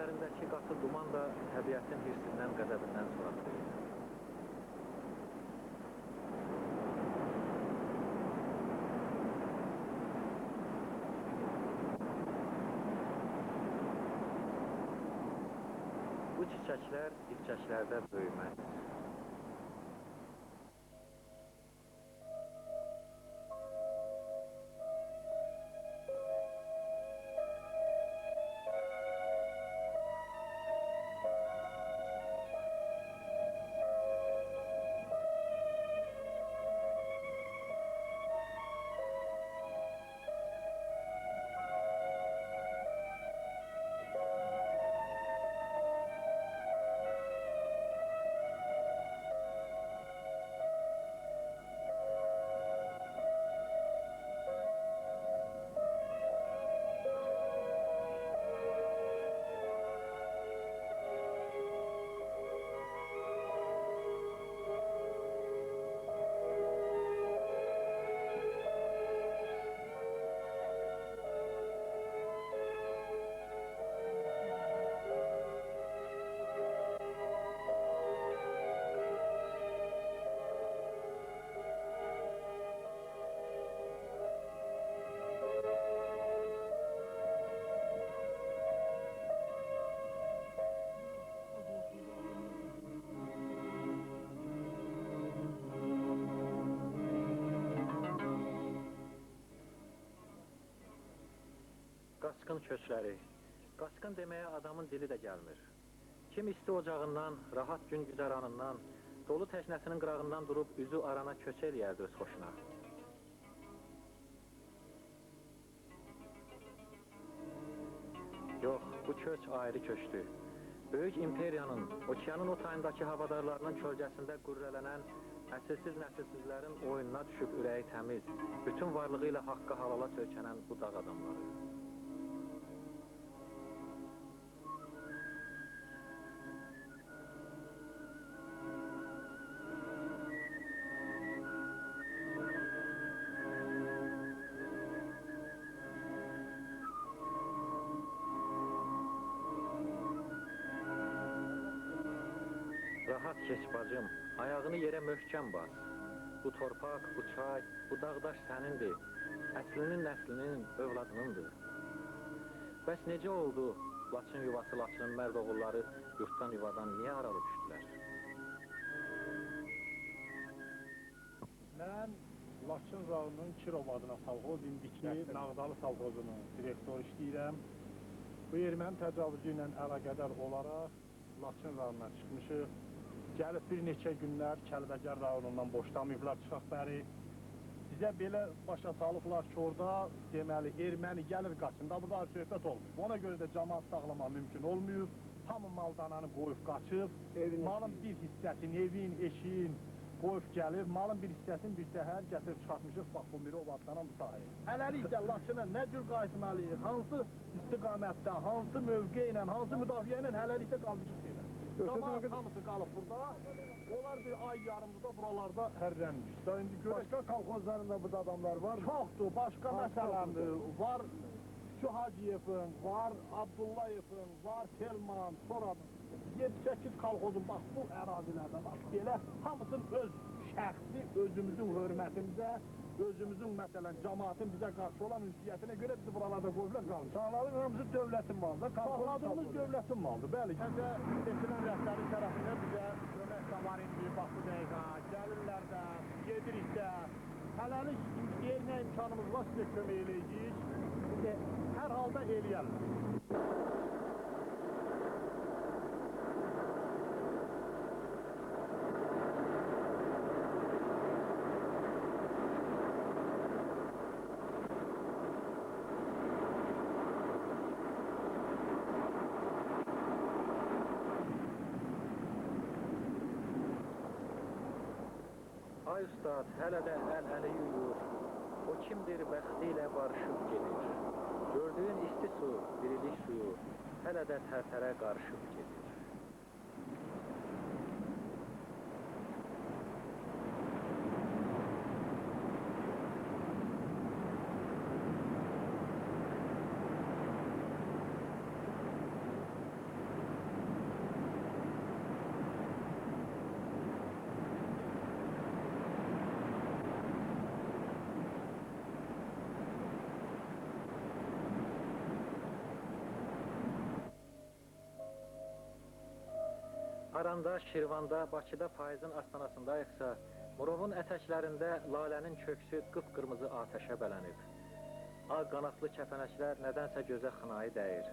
üzərindəki qatı duman da təbiətin hirsindən, qədəbindən soraqlayır. Bu çiçəklər dibçəklərdə böyüməz. Qaçqın köçləri. Qaçqın deməyə adamın dili də gəlmir. Kim isti ocağından, rahat gün güzəranından, dolu təşnəsinin qırağından durub üzü arana köç eləyərdi öz xoşuna. Yox, bu köç ayrı köçdü. Böyük imperiyanın, okeanın o tayındakı havadarlarının kölgəsində qürrələnən, əsilsiz nəsilsizlərin oyununa düşüb ürəyi təmiz, bütün varlığı ilə haqqa halala söykənən bu dağ adamları. Rahat keç bacım, ayağını yerə möhkəm bas. Bu torpaq, bu çay, bu dağdaş sənindir. Əslinin, nəslinin, övladınındır. Bəs necə oldu Laçın yuvası, Laçının mərd oğulları yurtdan yuvadan niyə aralı düşdülər? Mən Laçın rayonunun Kirov adına savxoz indiki Nağdalı savxozunun direktoru işləyirəm. Bu erməni təcavüzü ilə əlaqədar olaraq Laçın rayonuna çıxmışıq. Gəlib bir neçə günlər Kəlbəcər rayonundan boşlamayıblar çıxaq bəri. Bizə belə başa salıblar ki, orada deməli erməni gəlir qaçında, burada söhbət olmuyor. Ona görə də cəmaat saxlamaq mümkün olmuyor. Hamı maldananı qoyub qaçıb, malın bir hissəsini, evin, eşiyin qoyub gəlir, malın bir hissəsini bir səhər gətirib çıxartmışıq, bax bu Mirov adlanan bu sahəyə. Hələlikdə Laçına nə cür qayıtmalıyıq, hansı istiqamətdə, hansı mövqe ilə, hansı müdafiə ilə hələlikdə qalmışıq deyilər. Cəmaat hamısı qalıb burada, onlar bir ay yarımda buralarda hərrənmiş. Başqa kolxozlarında burada adamlar var mı? Çoxdur, başqa məsələmdir. Var Sühaciyevin, var Abdullayevin, var Telman, sonra 7-8 kolxozun, bax bu ərazilərdə, bax belə hamısının öz şəxsi, özümüzün hörmətimizə, özümüzün məsələn cəmaatın bizə qarşı olan ünsiyyətinə görə bizi buralarda qoyublar qalmış. Sağladığımız hamısı dövlətin malıdır. Sağladığımız dövlətin malıdır, bəli. Həmdə seçilən rəhbərin tərəfindən bizə kömək də var indi, bax bu dəqiqə, gəlirlər də, gedirik də. Hələlik indi nə imkanımız var, sizə kömək eləyəcəyik. Hər halda eləyərlər. Ay ustad, hələ də əl-əli yuyur. O kimdir bəxti ilə barışıb gedir. Gördüyün isti su, dirilik suyu, hələ də tərtərə qarışıb gedir. Naxçıvanda, Şirvanda, Bakıda payızın astanasındayıqsa, Murovun ətəklərində lalənin köksü qıpqırmızı atəşə bələnib. Ağ qanatlı kəpənəklər nədənsə gözə xınayı dəyir.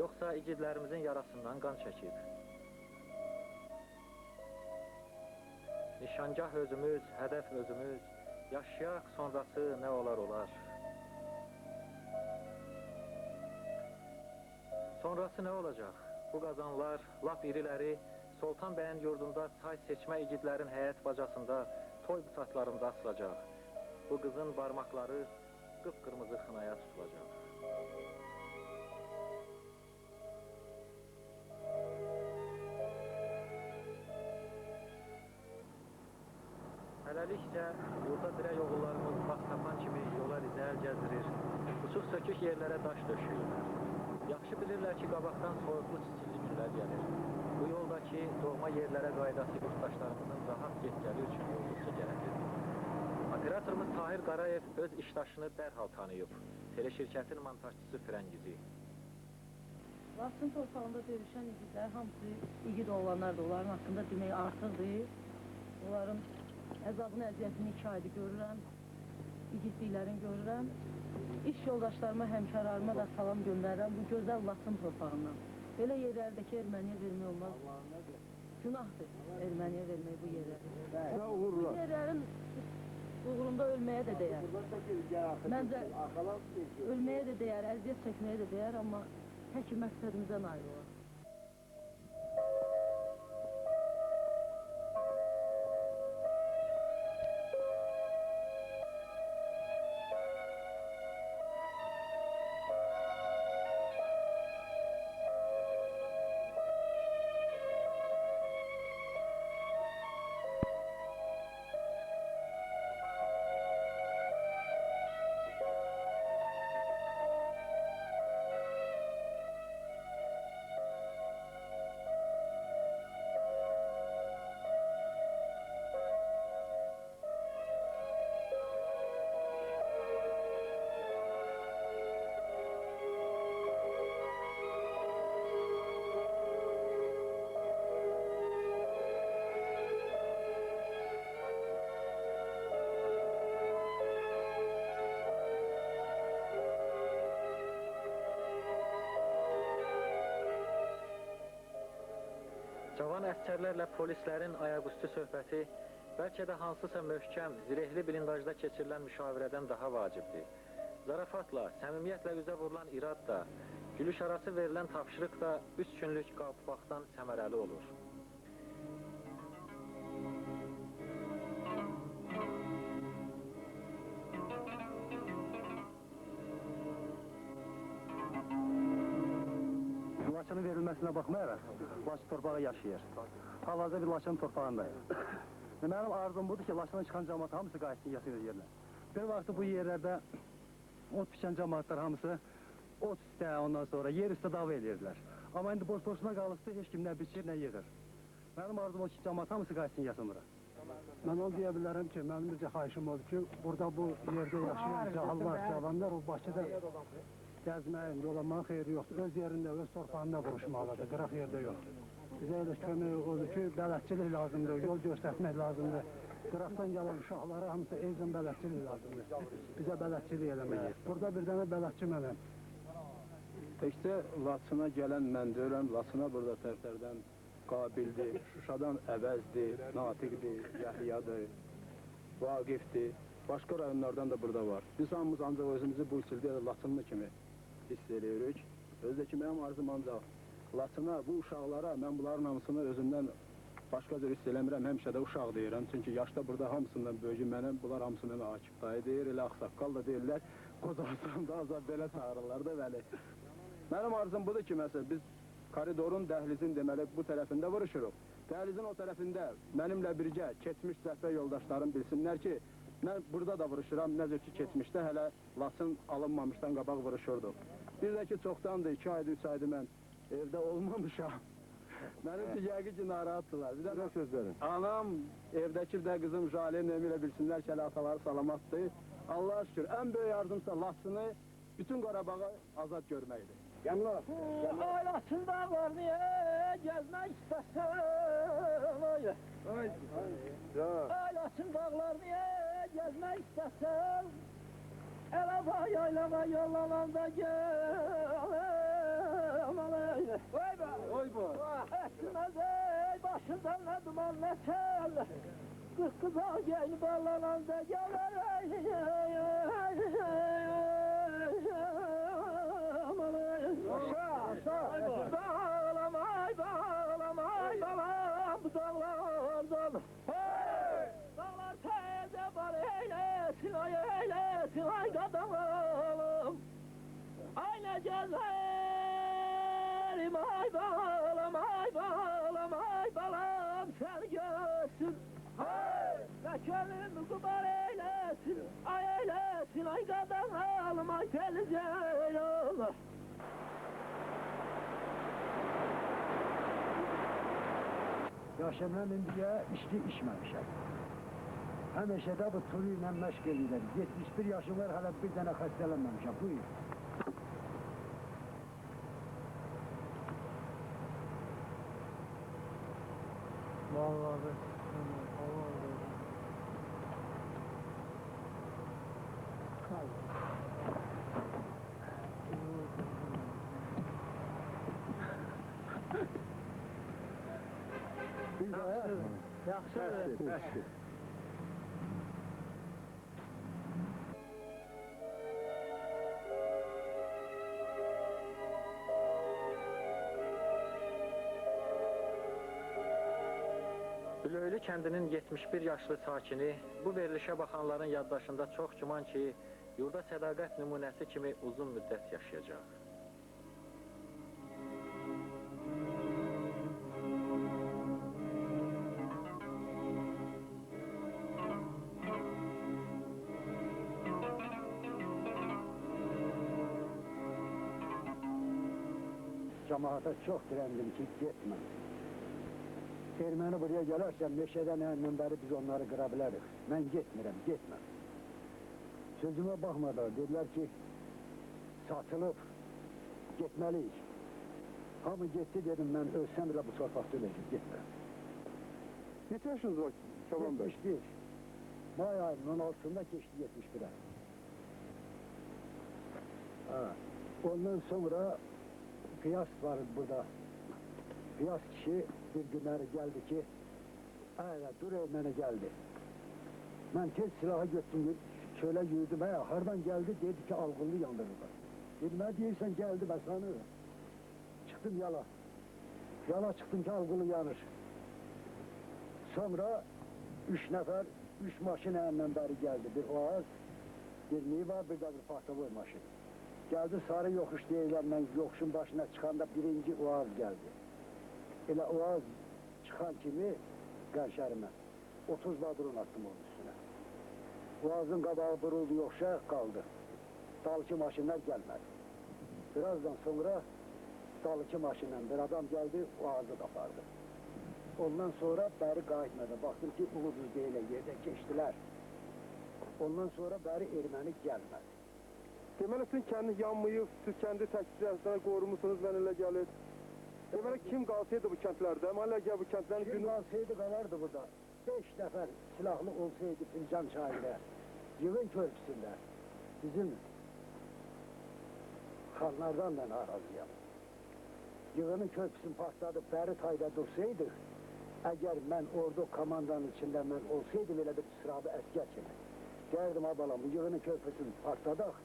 Yoxsa igidlərimizin yarasından qan çəkib. Nişangah özümüz, hədəf özümüz, yaşayaq sonrası nə olar olar. Sonrası nə olacaq? Bu qazanlar, lap iriləri, Soltan bəyin yurdunda çay seçmə igidlərin həyət bacasında, toy busatlarında asılacaq. Bu qızın barmaqları qıpqırmızı xınaya tutulacaq. Hələliksə, burada dirək oğullarımız vaxt tapan kimi yola rizəl gəzdirir, uçuq sökük yerlərə daş döşüyürlər. Yaxşı bilirlər ki, qabaqdan soyuqlu çiçilli günlər gəlir. Bu yoldakı doğma yerlərə qaydası yurttaşlarımızın rahat getgəli üçün olduqca gərəklidir. Operatorumuz Tahir Qarayev öz işdaşını dərhal tanıyıb. Teleşirkətin montajçısı Frəngizi. Laçın torpağında dövüşən igidlər hamısı igid oğlanlar da onların haqqında demək artıqdır. Onların əzabını, əziyyətini 2 aydır görürəm, igidliklərini görürəm. İş yoldaşlarıma, həmkarlarıma da salam göndərirəm bu gözəl Laçın torpağından. Belə yerlərdəki erməniyə vermək olmaz. Günahdır erməniyə vermək bu yerləri. Bu yerlərin uğrunda ölməyə də dəyər. Məncə ölməyə də dəyər, əziyyət çəkməyə də dəyər, amma tək məqsədimizdən ayrılır. Cavan əskərlərlə polislərin ayaqüstü söhbəti bəlkə də hansısa möhkəm, zirehli blindajda keçirilən müşavirədən daha vacibdir. Zarafatla, səmimiyyətlə üzə vurulan irad da, gülüş arası verilən tapşırıq da 3 günlük qalpaqdan səmərəli olur. Laçının verilməsinə baxmayaraq, Laçın torpağı yaşayır. Hal-hazırda bir Laçın torpağındayım. Mənim arzum budur ki, Laçına çıxan cəmaat hamısı qayıtsın yasın öz yerinə. Bir vaxtı bu yerlərdə ot biçən cəmaatlar hamısı ot üstə, ondan sonra yer üstə dava edirdilər. Amma indi boş-boşuna qalıqsa, heç kim nə biçir, nə yığır. Mənim arzum o ki, cəmaat hamısı qayıtsın yasın bura. Mən onu deyə bilərəm ki, mənim bircə xahişim odur ki, burada bu yerdə yaşayan cahallar, cavanlar o Bakıda gəzməyin, dolanmanın xeyri yoxdur. Öz yerində, öz torpağında vuruşmalıdır, qıraq yerdə yoxdur. Bizə elə kömək odur ki, bələdçilik lazımdır, yol göstərmək lazımdır. Qıraqdan gələn uşaqlara hamısı eyzən bələdçilik lazımdır. Bizə bələdçilik eləməyir. Burada bir dənə bələdçi mənəm. Təkcə Laçına gələn mən deyirəm, Laçına burada tərəflərdən Qabildir, Şuşadan Əvəzdir, Natiqdir, Yəhyadır, Vaqifdir. Başqa rayonlardan da burada var. Biz hamımız ancaq özümüzü bu ilçildə Laçınlı kimi hiss edirik. Özdəki mənim arzum ancaq Laçına, bu uşaqlara, mən bunların hamısını özümdən başqa cür hiss eləmirəm, həmişə də uşaq deyirəm. Çünki yaşda burada hamısından böyücü mənəm, bunlar hamısı mənə Akif dayı deyir, elə ağsaqqal da deyirlər. Qocasan da azab belə çağırırlar da bəli. Mənim arzum budur ki, məsələn, biz koridorun, dəhlizin deməli bu tərəfində vuruşuruq. Dəhlizin o tərəfində mənimlə birgə keçmiş səhvə yoldaşlarım bilsinlər ki, mən burada da vuruşuram, necə ki keçmişdə hələ Laçın alınmamışdan qabaq vuruşurduq. Bir də ki, çoxdandır, 2 aydır, 3 aydır mən evdə olmamışam. Mənim ki, yəqin ki, narahatdırlar. Bir də sözlərin. Anam, evdəki də qızım Jale Nemi ilə bilsinlər ki, hələ ataları salamatdır. Allah'a şükür, ən böyük yardımsa Laçını bütün Qarabağı azad görməkdir. Cəmlər, Aylasın dağlarını gezmek istesem Aylasın dağlarını gezmek istesem Elava yaylama yollamanda gel Vay be! Oy bu! Etmez ey başından ne duman ne sel Kız kıza gelip bağlananda gel Bağlamay bağlam bu dağlardan Dağlar teyze var eylesin ay eylesin ay kadınım Ay ne gezerim ay bağlam sen görsün Mekanım kubar eylesin ay eylesin ay kadınım ay peleceğim Yaşamdan indiyə içki içməmişəm. Həmişə də bu turu ilə məşq edirlər. 71 yaşım var, hələ bir dənə xəstələnməmişəm. Buyur. Vallahi. Bir daha. Yaxşı Bülöylü kəndinin 71 yaşlı sakini bu verilişə baxanların yaddaşında çox güman ki, yurda sədaqət nümunəsi kimi uzun müddət yaşayacaq. Cəmaata çox dirəndim ki, getmə. Erməni buraya gələrsə, meşədən əndən bəri biz onları qıra bilərik. Mən getmirəm, getmə. Sözümə baxmadılar, dedilər ki, satılıb, getməliyik. Hamı getdi, dedim, mən ölsəm elə bu torpaqda öləcək, getmirəm. Neçə yaşınız var Çoban bəy? 71. May ayının 16'sında keçdi 71'e. Ondan sonra Qiyas var burada. Qiyas kişi bir günləri gəldi ki, dur erməni gəldi. Mən tez silahı götürdüm, çölə yürüdüm, hardan gəldi, dedi ki, alğınlı yandırırlar. Dedim, deyirsən gəldi, mən sanırım. Çıxdım yala. Yala çıxdım ki, alğılı yanır. Sonra 3 nəfər, 3 maşın əlindən bəri gəldi. Bir oğaz, bir niva, bir də bir pahtavoy maşın. Gəldi sarı yoxuş deyirlər, mən yoxuşun başına çıxanda birinci oğaz gəldi. Elə oğaz çıxan kimi qənşərimə 30 badron attım onun üstünə. Oğazın qabağı buruldu yoxuşa qaldı. Dalıki maşınlar gəlmədi. Birazdan sonra dalıki maşınla bir adam gəldi, oğazı qapardı. Ondan sonra bəri qayıtmadı. Baxdım ki, uluduz deyilə yerdə keçdilər. Ondan sonra bəri erməni gəlmədi. Deməli, sizin kəndiniz yanmayıb, siz kəndi təksizlərindən qorumuşsunuz, mən elə gəlir. Deməli, kim qalsaydı bu kəndlərdə? Mənə gəl bu kəndlərin Kim günü... qalsaydı qalardı burada. 5 nəfər silahlı olsaydı Fincan çayında, yığın körpüsündə, bizim xanlardan da narazıyam. Yığının körpüsünü partladıb, bəri tayda dursaydıq, əgər mən ordu komandanın içində mən olsaydım elə bir sırabı əskər kimi, deyərdim, abalam, bu yığının körpüsünü partladaq,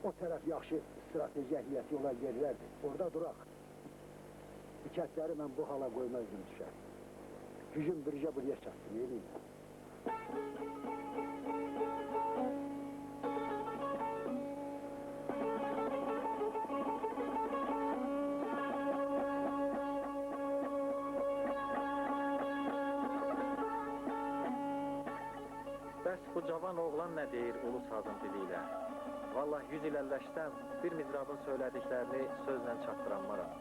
o tərəf yaxşı strateji əhliyyəti olan yerlərdir, orada duraq. Bu kəndləri mən bu hala qoymazdım düşər. Gücüm bircə buraya çatdı, ne diyeyim? Bəs bu cavan oğlan nə deyir ulu sazın diliyle? Vallahi 100 il əlləşsəm, bir mizrabın söylədiklərini sözlə çatdıranmaram.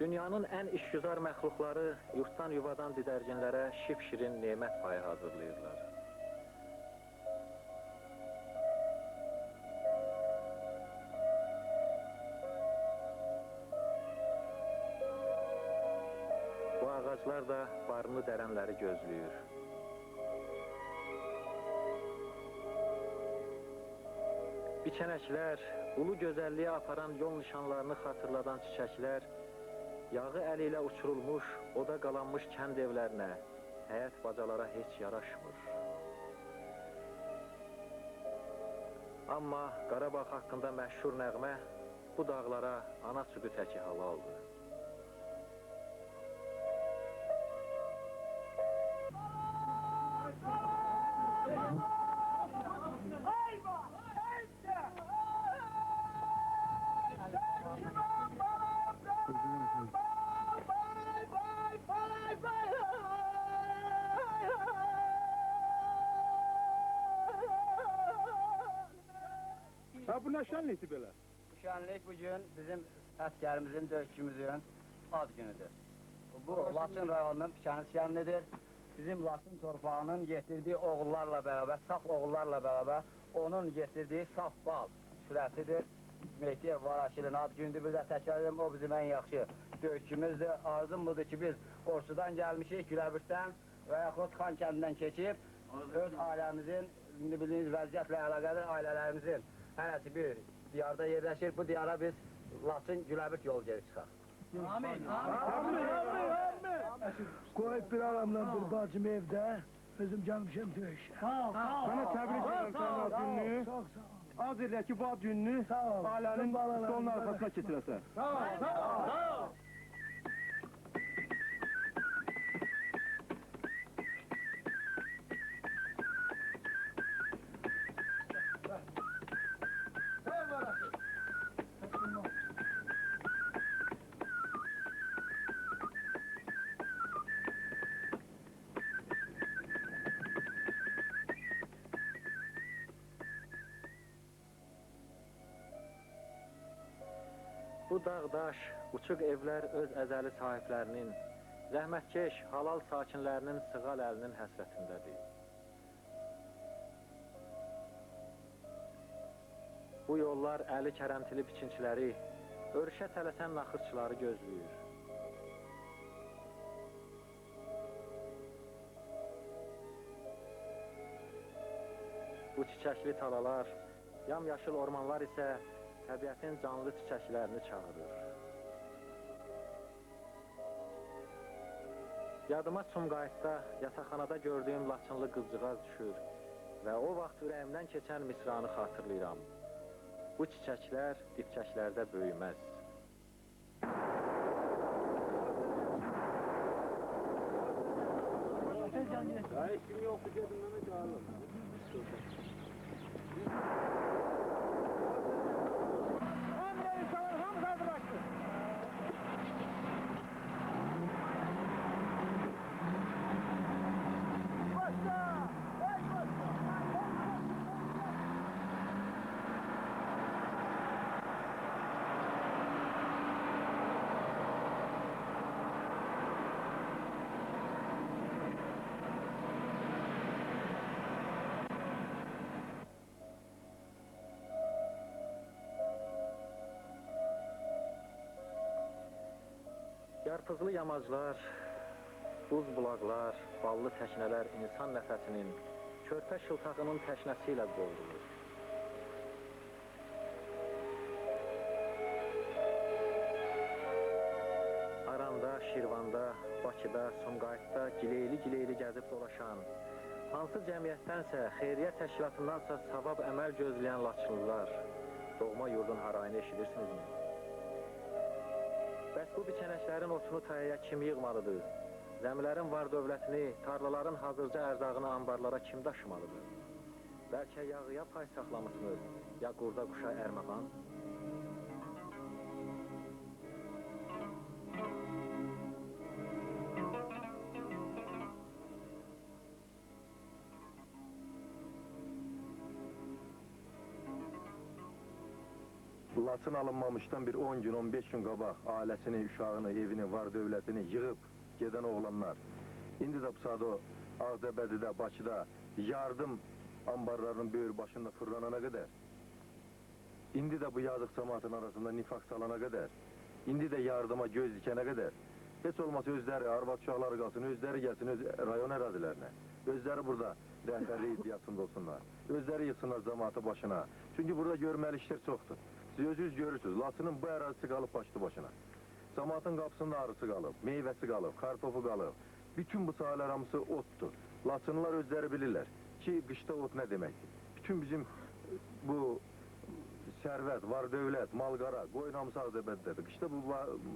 Dünyanın ən işgüzar məxluqları yurtdan yuvadan didərginlərə şip-şirin nemət payı hazırlayırlar. Bu ağaclar da barını dərənləri gözləyir. Biçənəklər, ulu gözəlliyə aparan yol nişanlarını xatırladan çiçəklər, yağı əli ilə uçurulmuş, oda qalanmış kənd evlərinə, həyət bacalara heç yaraşmır. Amma Qarabağ haqqında məşhur nəğmə bu dağlara ana südü təki halaldır. Ha, bu nə şənlikdir belə? Bu şənlik bugün bizim əsgərimizin, döyüşçümüzün ad günüdür. Bu, Laçın rayonunun Piçəniz şənlidir. Bizim Laçın torpağının getirdiyi oğullarla bərabər, saf oğullarla bərabər, onun getirdiyi saf bal şürəsidir. Mehdiyev Varaşilin ad günüdür. Bir də təkrar edim, o bizim ən yaxşı döyüşçümüzdür. Arzum budur ki, biz Orsudan gəlmişik, Güləbirdən və yaxud Xan kəndindən keçib, öz ailəmizin, bildiyiniz vəziyyətlə əlaqədir, ailələrimizin hərəsi bir diyarda yerləşir. Bu diyara biz Laçın Güləbirt yolu gedib çıxaq. Amin. Koyup bir adamla bir bacım evde, özüm gelmişim dövüş. Sana təbrik edirəm sənin ad gününü. Sağ ol. Az elə ki, bu ad gününü Sağ ol. ailənin Balalarım, stolun arxasına keçirəsən. Sağ ol. Bu dağ-daş, uçuq evlər öz əzəli sahiblərinin, zəhmətkeş, halal sakinlərinin sığal əlinin həsrətindədir. Bu yollar əli kərəmtili biçinçiləri, örüşə tələsən naxırçıları gözləyir. Bu çiçəkli talalar, yamyaşıl ormanlar isə təbiətin canlı çiçəklərini çağırır. Yadıma Sumqayıtda, yataqxanada gördüyüm Laçınlı qızcığaz düşür və o vaxt ürəyimdən keçən misranı xatırlayıram. Bu çiçəklər dipçəklərdə böyüməz. Heç kim yoxdur, gedin mənə çağırın. Yarpızlı yamaclar, buz bulaqlar, ballı təknələr insan nəfəsinin, körpə şıltağının təşnəsi ilə qovrulur. Aranda, Şirvanda, Bakıda, Sumqayıtda gileyli-gileyli gəzib dolaşan, hansı cəmiyyətdənsə, xeyriyyə təşkilatındansa savab əməl gözləyən Laçınlılar, doğma yurdun harayını eşidirsinizmi? Bəs bu biçənəklərin otunu tayaya kim yığmalıdır? Zəmilərin var dövlətini, tarlaların hazırca ərzağını anbarlara kim daşımalıdır? Bəlkə yağıya pay saxlamışsınız, ya qurda quşa ərmağan? Laçın alınmamışdan bir 10 gün, 15 gün qabaq ailəsini, uşağını, evini, var dövlətini yığıb gedən oğlanlar. İndi də bu saat o Ağdəbədidə, Bakıda yardım ambarlarının böyür başında fırlanana qədər, indi də bu yazıq cəmaatın arasında nifaq salana qədər, indi də yardıma göz dikənə qədər, heç olmasa özləri, arvad uşaqları qalsın, özləri gəlsin öz rayon ərazilərinə, özləri burada rəhbərlik iddiasında olsunlar, özləri yıxsınlar cəmaatı başına. Çünki burada görməli işlər çoxdur. Siz özünüz görürsünüz, Laçının bu ərazisi qalıb başlı başına. Cəmaatın qapısında arısı qalıb, meyvəsi qalıb, kartofu qalıb. Bütün bu sahələr hamısı otdur. Laçınlılar özləri bilirlər ki, qışda ot nə deməkdir. Bütün bizim bu sərvət, var dövlət, malqara, qoyun hamısı Ağdəbəddədir. Qışda bu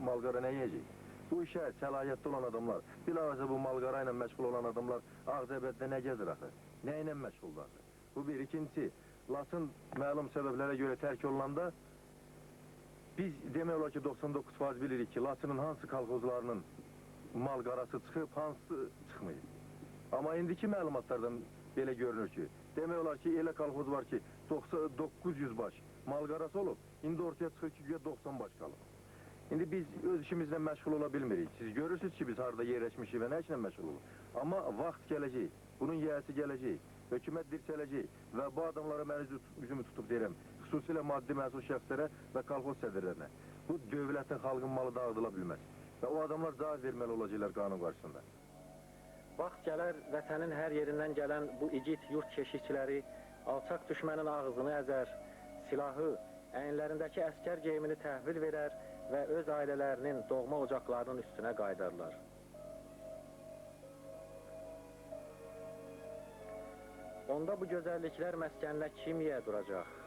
malqara nə yiyəcək? Bu işə səlahiyyətli olan adamlar, bilavəzə bu malqara ilə məşğul olan adamlar Ağdəbəddə nə gəzir axı? Nə ilə məşğuldur axı? Bu bir. İkincisi, Laçın məlum səbəblərə görə tərk olunanda biz demək olar ki 99% bilirik ki, Laçının hansı kolxozlarının malqarası çıxıb, hansı çıxmayıb. Amma indiki məlumatlardan belə görünür ki, demək olar ki, elə kolxoz var ki 900 baş malqarası olub, indi ortaya çıxır ki, 90 baş qalıb. İndi biz öz işimizlə məşğul ola bilmirik. Siz görürsünüz ki, biz harada yerləşmişik və nə işlə məşğul olub. Amma vaxt gələcək, bunun yiyəsi gələcək, hökumət dirçələcək və bu adamlara mən üzümü tutub deyirəm, xüsusilə maddi məsul şəxslərə və kolxoz sədrlərinə. Bu dövlətin, xalqın malı dağıdıla bilməz. Və o adamlar cavab verməli olacaqlar qanun qarşısında. Vaxt gələr vətənin hər yerindən gələn bu igid yurt keşikçiləri alçaq düşmənin ağzını əzər, silahı, əyinlərindəki əskər geyimini təhvil verər və öz ailələrinin, doğma ocaqlarının üstünə qayıdarlar. Onda bu gözəlliklər məskəninə kim yiyə duracaq?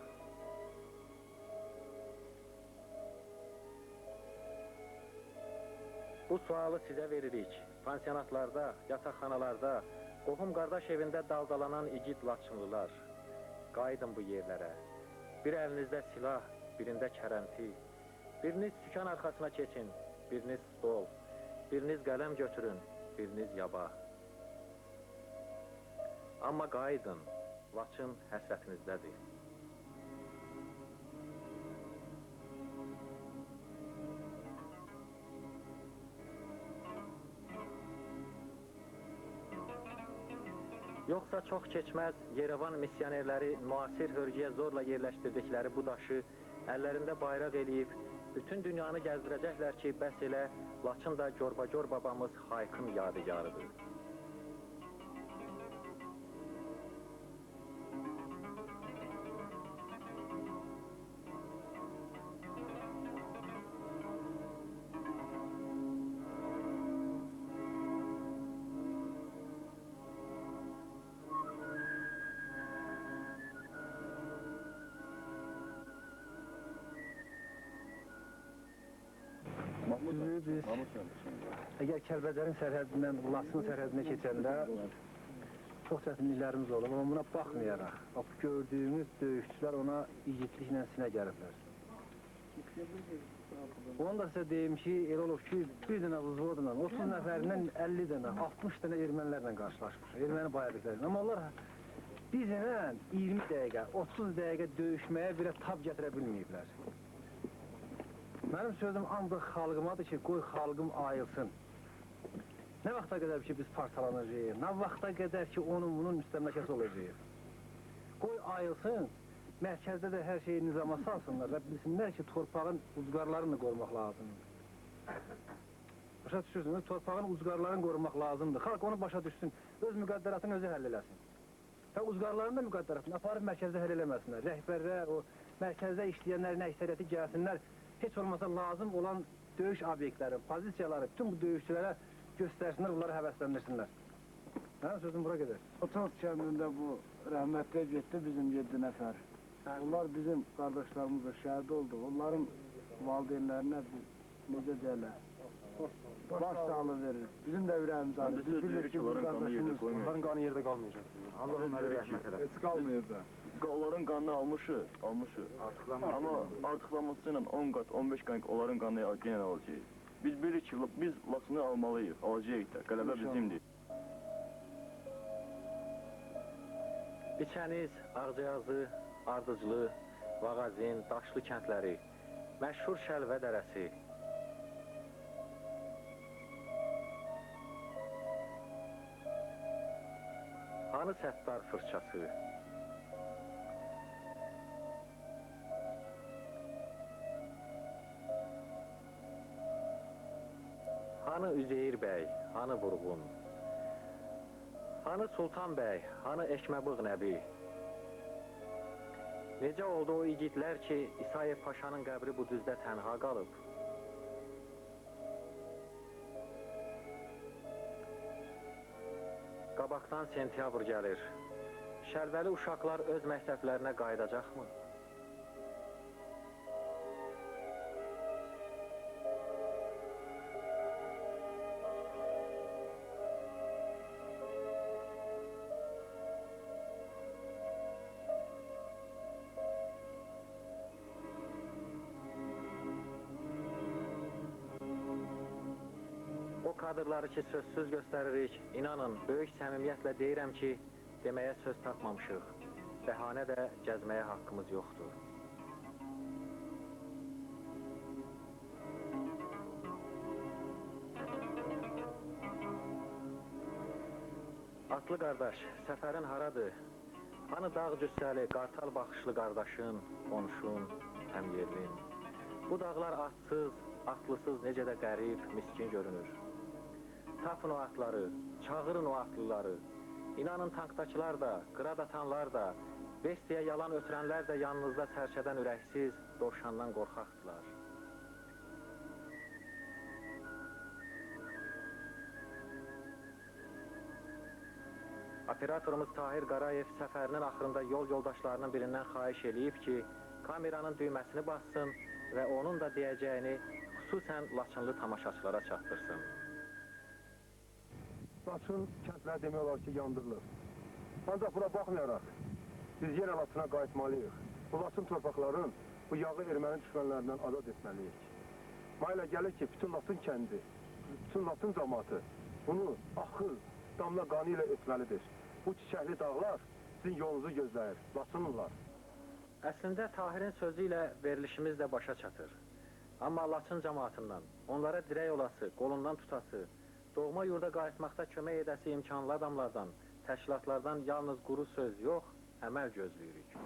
Bu sualı sizə veririk. Pansionatlarda, yataqxanalarda, qohum-qardaş evində daldalanan igid Laçınlılar. Qayıdın bu yerlərə. Bir əlinizdə silah, birində kərənti. Biriniz sükan arxasına keçin, biriniz stol. Biriniz qələm götürün, biriniz yaba. Amma qayıdın, Laçın həsrətinizdədir. Yoxsa çox keçməz, Yerevan missionerləri müasir hörgüyə zorla yerləşdirdikləri bu daşı əllərində bayraq eləyib, bütün dünyanı gəzdirəcəklər ki, bəs elə Laçın da Gorbagor babamız Haykın yadigarıdır. Biz əgər Kəlbəcərin sərhədindən Laçın sərhədinə keçəndə çox çətinliklərimiz olub, amma buna baxmayaraq, gördüyümüz döyüşçülər ona igidliklə sinə gəliblər. Onu da sizə deyim ki, elə olub ki, bir dənə vızvodla 30 nəfərindən 50 dənə, 60 dənə ermənilərlə qarşılaşmış, erməni bayırdıqlarıyla. Amma onlar bizlə 20 dəqiqə, 30 dəqiqə döyüşməyə belə tab gətirə bilməyiblər. Mənim sözüm ancaq xalqımadır ki, qoy xalqım ayılsın. Nə vaxta qədər ki, biz parçalanacağıq, nə vaxta qədər ki, onun bunun müstəmləkəsi olacaq. Qoy ayılsın, mərkəzdə də hər şeyi nizama salsınlar və bilsinlər ki, torpağın uzqarlarını qorumaq lazımdır. Başa düşürsünüz, torpağın uzqarlarını qorumaq lazımdır. Xalq onu başa düşsün, öz müqəddəratını özü həll eləsin. Və uzqarların da müqəddəratını aparıb mərkəzdə həll eləməsinlər. Rəhbərlər, o mərkəzdə işləyənlərin əksəriyyəti gəlsinlər. Heç olmasa lazım olan döyüş obyektləri, pozisiyaları, bütün bu döyüşçülərə göstərsinlər, bunları həvəsləndirsinlər. Mənim sözüm bura gedər. Otos kəndində bu rəhmətli getdi bizim 7 nəfər. Onlar bizim qardaşlarımızla şəhid oldu. Onların valideynlərinə necə deyərlər? Baş sağlığı verir. Bizim də ürəyimiz alır. Biz bilirik ki, onların qanı yerdə qalmayacaq. Allah onları rəhmət edər. Heç qalmayır da. Onların qanını almışıq. Amma artıqlaması ilə 10 qat, 15 qat onların qanını yenə alacağıq. Biz bilirik ki, biz Laçını almalıyıq, alacağıq da. Qələbə bizimdir. İçəniz, Ağcayazı, Ardıclı, Vağazin, Daşlı kəndləri Məşhur Şəlvə dərəsi. Hanı Səttar fırçası? Hanı Üzeyir bəy, hanı Vurğun? Hanı Sultan bəy, hanı Ekməbığ nəbi? Necə oldu o igidlər ki, İsayev Paşanın qəbri bu düzdə tənha qalıb? Qabaqdan sentyabr gəlir. Şəlvəli uşaqlar öz məktəblərinə qayıdacaqmı? O kadrları ki sözsüz göstəririk, inanın, böyük səmimiyyətlə deyirəm ki, deməyə söz tapmamışıq. Bəhanə də gəzməyə haqqımız yoxdur. Atlı qardaş, səfərin haradır? Hanı dağ cüssəli, qartal baxışlı qardaşın, qonşun, həmyerlin? Bu dağlar atsız, atlısız necə də qərib, miskin görünür. Tapın o atları, çağırın o atlıları. İnanın tankdakılar da, qırad atanlar da, bestiyə yalan ötürənlər də yanınızda sərçədən ürəksiz, dovşandan qorxaqdılar. Operatorumuz Tahir Qarayev səfərinin axırında yol yoldaşlarının birindən xahiş eləyib ki, kameranın düyməsini bassın və onun da deyəcəyini xüsusən Laçınlı tamaşaçılara çatdırsın. Laçın kəndləri demək olar ki, yandırılır. Ancaq buna baxmayaraq, biz yenə Laçına qayıtmalıyıq. Bu Laçın torpaqların bu yağı erməni düşmənlərindən azad etməliyik. Mayla gəlir ki, bütün Laçın kəndi, bütün Laçın cəmaatı bunu axıl, damla qanı ilə etməlidir. Bu çiçəkli dağlar sizin yolunuzu gözləyir, Laçınlılar. Əslində Tahirin sözü ilə verilişimiz də başa çatır. Amma Laçın cəmaatından, onlara dirək olası, qolundan tutası, doğma yurda qayıtmaqda kömək edəsi imkanlı adamlardan, təşkilatlardan yalnız quru söz yox, əməl gözləyirik.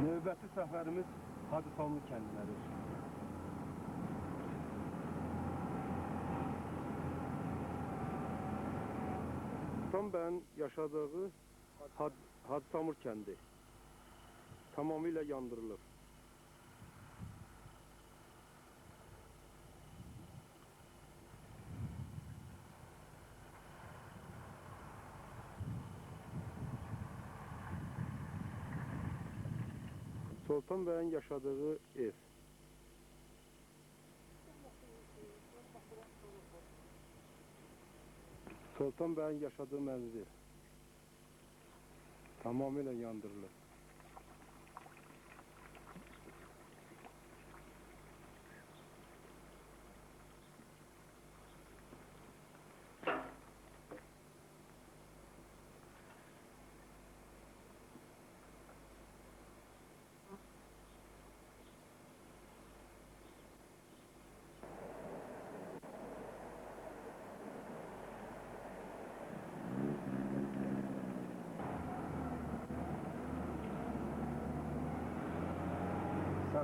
Növbəti səfərimiz Hacısallı kəndinədir. Sultan bəyin yaşadığı Hacısamur kəndi tamamilə yandırılır. Sultan bəyin yaşadığı ev. Sultan bəyin yaşadığı mənzil tamamilə yandırılır.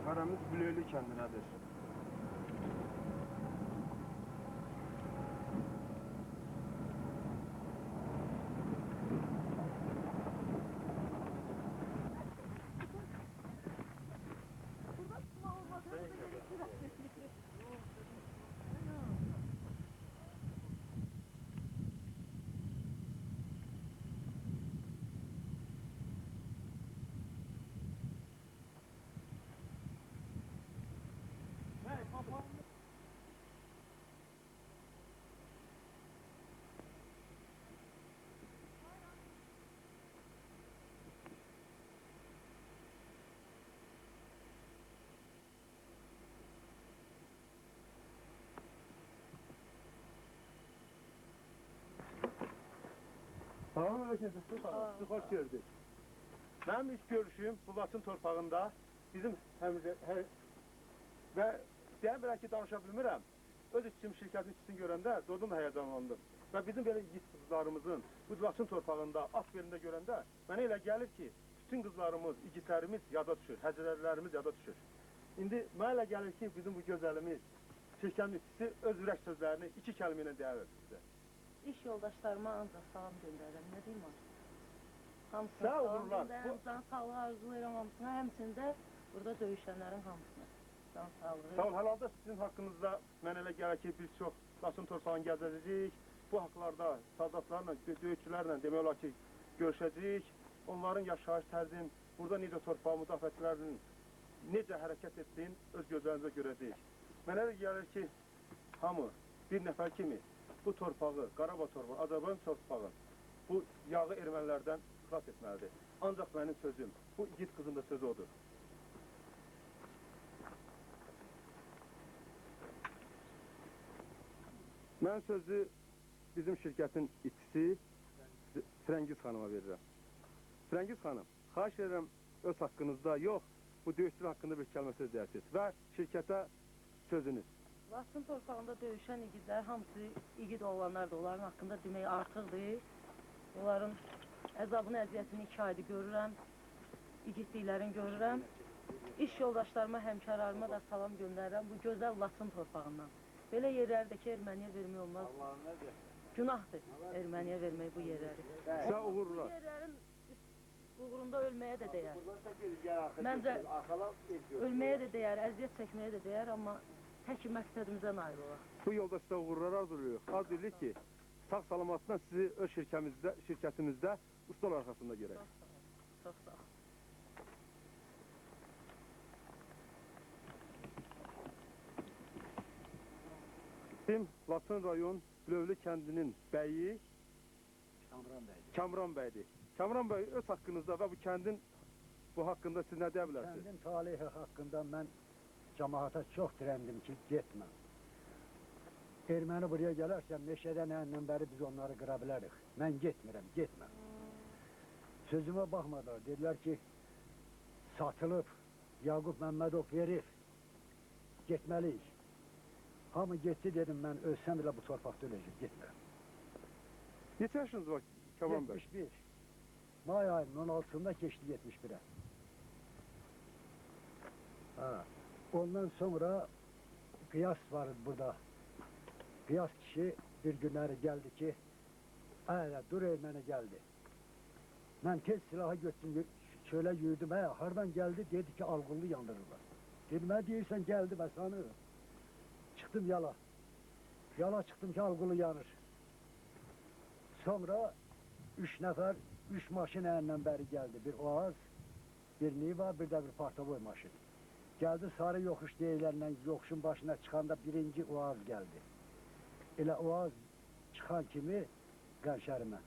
Səfərimiz Bülöylü kəndinədir. Salamünaleyküm. Siz hoş geldiniz. Benim ilk görüşüm bu Laçın torpağında bizim ve deyəm ki danışa bilmirəm. Öz işçim şirkətin işçisini görəndə doğrudan da həyəcanlandım. Və bizim belə yiğit qızlarımızın bu Laçın torpağında at belində görəndə mənə elə gəlir ki, bütün qızlarımız, igidlərimiz yada düşür, həcərlərimiz yada düşür. İndi mənə elə gəlir ki, bizim bu gözəlimiz, şirkətin işçisi öz ürək sözlərini iki kəlmə ilə deyər sizə. İş yoldaşlarıma ancaq salam göndərirəm, nə deyim artıq? Hamısına Sağ salam olurlar. göndərirəm, can sağlığı arzulayıram hamısına, həmçində burada döyüşənlərin hamısına can sağlığı. Sağ ol, halda sizin haqqınızda mən elə gəlir ki, biz çox Laçın torpağını gəzəcəyik. Bu haqlarda soldatlarla, döyüşçülərlə demək olar ki, görüşəcəyik. Onların yaşayış tərzin, burada necə torpaq müdafiəçilərinin necə hərəkət etdiyin öz gözlərimizə görəcəyik. Mənə elə gəlir ki, hamı bir nəfər kimi bu torpağı, Qarabağ torpağı, Azərbaycan torpağı, bu yağı ermənilərdən xilas etməlidir. Ancaq mənim sözüm, bu igid qızın da sözü odur. Mən sözü bizim şirkətin işçisi Firəngiz xanıma verirəm. Firəngiz xanım, xahiş edirəm öz haqqınızda yox, bu döyüşçülər haqqında bir kəlmə söz deyəsiniz və şirkətə sözünüz. Laçın torpağında döyüşən igidlər, hamısı igid oğlanlar da onların haqqında demək artıqdır. Onların əzabını, əziyyətini 2 aydır görürəm, igidliklərini görürəm. İş yoldaşlarıma, həmkarlarıma da salam göndərirəm bu gözəl Laçın torpağından. Belə yerlərdəki erməniyə vermək olmaz. Günahdır erməniyə vermək bu yerləri. Sizə uğurlar. Bu yerlərin uğrunda ölməyə də dəyər. Məncə ölməyə də dəyər, əziyyət çəkməyə də dəyər, amma tək məqsədimizə nail olaq. Bu yolda sizə uğurlar arzulayırıq. Arzulayırıq ki, sağ salamatla sizi öz şirkətimizdə ustalar arxasında görək. Çox sağ olun. Çox sağ olun. Bizim Laçın rayon Bülövlü kəndinin bəyi Kamran bəydir. Kamran bəy öz haqqınızda və bu kəndin bu haqqında siz nə deyə bilərsiniz? Kəndin talihi haqqında mən cəmaata çox dirəndim ki, getmə. Erməni buraya gələrsə, meşədən əndən bəri biz onları qıra bilərik. Mən getmirəm, getmə. Sözümə baxmadılar, dedilər ki, satılıb, Yaqub Məmmədov verib, getməliyik. Hamı getdi, dedim, mən ölsəm elə bu torpaqda öləcək, getmirəm. Neçə yaşınız var Kamran bəy? 71. May ayının 16-sında keçdi 71-ə. Ondan sonra Qiyas var burada. Qiyas kişi bir günləri gəldi ki, dur erməni gəldi. Mən tez silahı götürdüm, şöyle yürüdüm, hardan geldi, dedi ki Alqullu yandırırlar. Dedim, deyirsən geldi, ben sanırım. Çıktım yala. Yala çıktım ki Alqullu yanır. Sonra 3 nəfər, 3 maşın əlindən bəri gəldi. Bir Oğaz, bir Niva, bir də bir Partavoy maşın. Geldi sarı yokuş deyilənlə yokuşun başına çıxanda birinci Oğaz geldi. Elə Oğaz çıxan kimi qənşərimə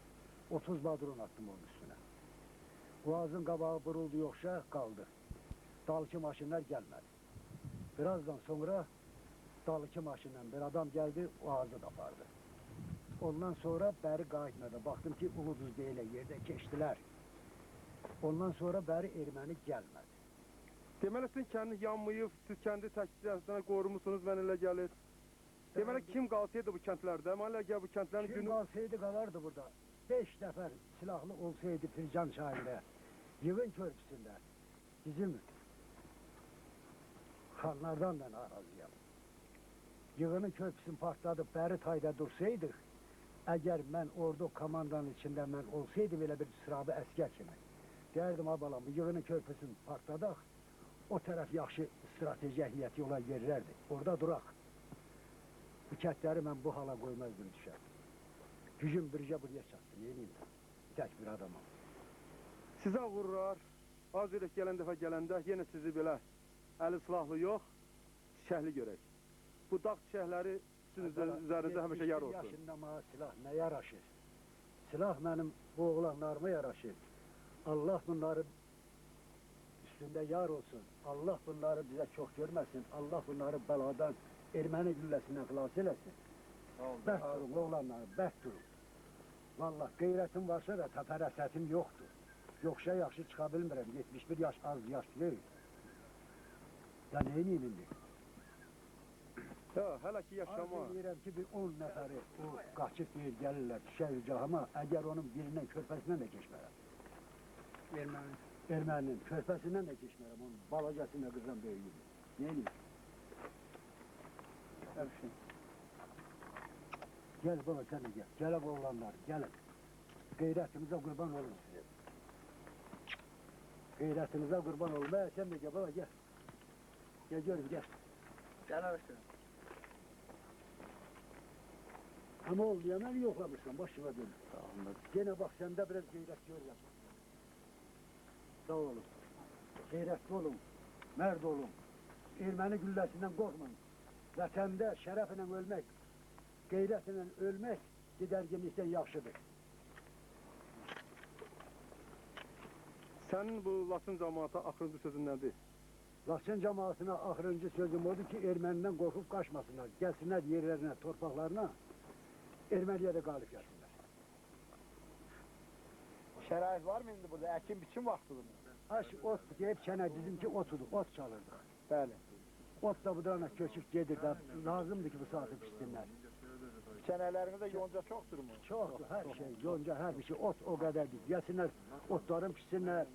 30 badron attım onun üstüne. Oğazın qabağı buruldu yoxuşa, qaldı. Dalıki maşınlar gəlmədi. Birazdan sonra dalıki maşından bir adam geldi, Oğazı da apardı. Ondan sonra bəri qayıtmadı. Baktım ki Uluduz deyilən yerdə keçdilər. Ondan sonra bəri erməni gəlmədi. Deməli sizin kəndi yanmayıb, siz kəndi təkcə qorumuşsunuz, mən elə gəlir. Deməli kim qalsaydı bu kəndlərdə? Mənə gəl bu kəndlərin Kim günü... qalsaydı qalardı burada. 5 nəfər silahlı olsaydı Fircan çayında, Yığın körpüsündə, bizim çıkanlardan da narazıyam. Yığının köprüsünü partladıp beri tayda dursaydık, eğer ben ordu komandanın içinde ben olsaydım öyle bir sırabı esker kimi. Derdim abalam, bu yığının köprüsünü partladık, o taraf yaxşı strateji əhiyyəti olan yerlərdir. Orada duraq. Bu kətləri mən bu hala qoymazdım düşər. Gücüm bircə buraya çatdı, yeniyim də. Tək bir adamam. Sizə uğurlar. Az öyrək gələn dəfə gələndə yenə sizi belə əli silahlı yox, çiçəkli görək. Bu dağ çiçəkləri sizin üzərinizdə həmişə yar 71 olsun. yaşında mənə silah nə yaraşır? Silah mənim bu oğlanlarıma yaraşır. Allah bunları üstündə yar olsun. Allah bunları bizə çox görməsin. Allah bunları bəladan, erməni gülləsindən xilas eləsin. Bərk durun oğlanları, bərk durun. Vallahi qeyrətim varsa da təpərəsətim yoxdur. Yoxsa yaxşı çıxa bilmirəm. 71 yaş az yaş deyil. Ya neyini indi? Ya, hələ ki yaşama. Arzu edirəm ki, bir 10 nəfəri o qaçıb deyir, gəlirlər, düşər cahama, əgər onun birinin körpəsindən də keçmərəm. Erməninin körpəsindən də keçmərəm, onun balacasına qızdan böyüyüm. Neyini? Gəl baba, sən də gəl. Gəlib oğlanlar, gəlin. Qeyrətimizə qurban olun sizə. Qeyrətimizə qurban olun. Sən də gəl baba, gəl. Gəl görüm, gəl. Gəl arışın. Ama olmayanları yoklamışsan, başıma dön. Gene bak sende biraz gayret görürüm. Sağ olun. Gayretli olun. Merd olun. Ermeni güllesinden korkmayın. Vatanda şerefle ölmek, gayretle ölmek giderginlikten yaxşıdır. Sənin bu Laçın cəmaata axırıncı sözün nədir? Laçın cemaatine ahırıncı sözüm odur ki Ermeniden korkup kaçmasınlar. Gelsinler yerlerine, torpaklarına. Ermeniye de galip gelsinler. Şərait var mı indi burada? Əkin biçim vaxtıdır mı? Aş ot deyip çene dedim ki otudu, ot çalırdı. Bəli. Ot da bu dana köçüp gedir de lazımdı ki bu saati pişsinler. Çənələrinizdə yonca çoxdur mu? Çok her şey, yonca her bir şey, ot o kadar değil. Gelsinler otların pişsinler,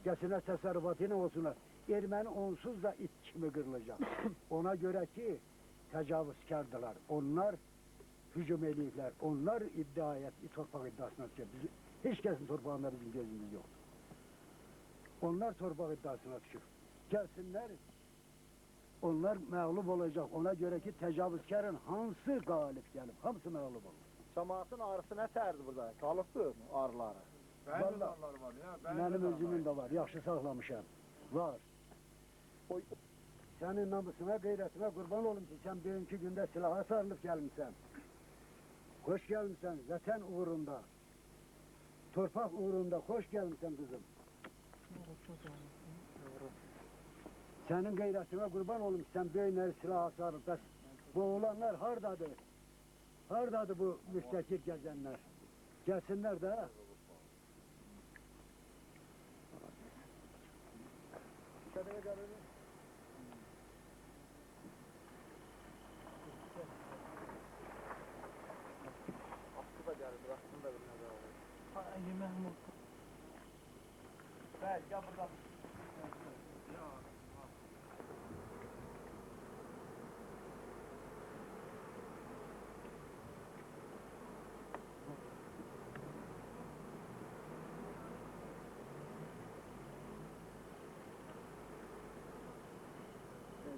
gelsinler tasarrufatıyla olsunlar. Ermeni onsuz da it kimi kırılacak. Ona göre ki tecavüzkardılar. Onlar hücum edipler. Onlar iddia et, torpak iddiasına düşer. Hiç kesin torpağında bizim gözümüz yok. Onlar torpak iddiasına düşür. Gelsinler, onlar mağlup olacak. Ona göre ki tecavüzkarın hansı galip gelip, hamısı mağlup olur. Cəmaatın ağrısı nə tərdir burada? Qalıbdır mı ağrıları? Vallahi, benim özümün de var, yaxşı saxlamışam. Var. Senin namusuna, gayretine kurban olun ki sen bugünkü günde silaha sarılıp gelmişsen. Hoş gelmişsen, vatan uğrunda. Torpak uğrunda hoş gelmişsen kızım. Senin gayretine kurban olun ki sen böyle silaha sarılıp da bu oğlanlar hardadır? Hardadır bu müstekil gezenler? Gelsinler de. Bəli, gəl buradan.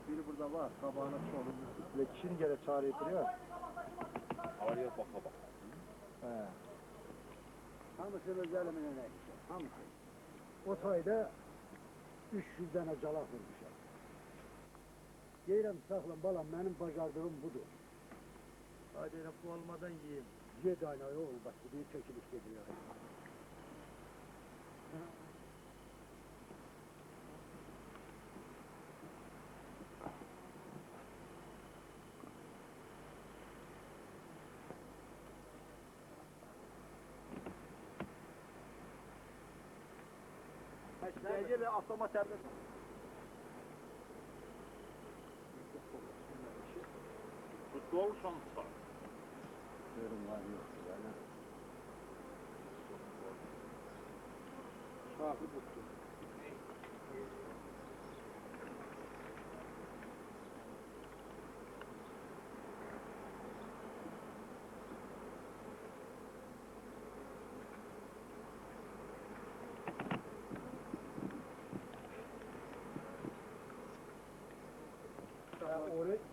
Biri burada var, kabağına çoğunun üstüne kişinin gene çare ettiriyor. Araya baka bak. He. Hamısını özelimine ne işte, hamısı. O tayda 300 tane calak vurmuşam. Deyirəm, saxlan balam, benim bacardığım budur. Hadi bu olmadan yiyeyim. 7 ay oğul, bak bu diye çekilip geliyor. Gece ve atlama serbest. Futbol şansı. Diyorum var yok. Yani. Şahı tuttu.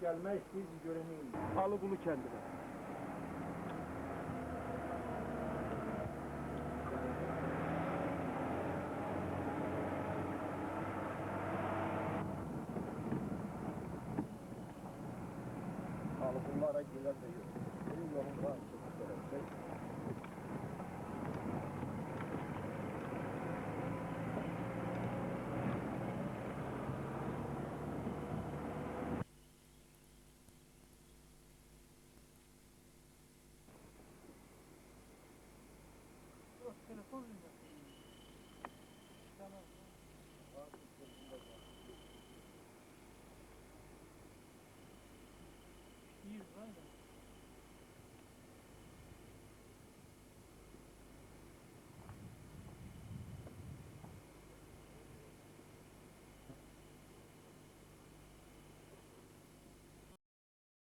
gelmək istəyirsiniz görənəyim. Alıqulu kəndinə. Alıqullara gelər də yox. Benim yolum var. Telefon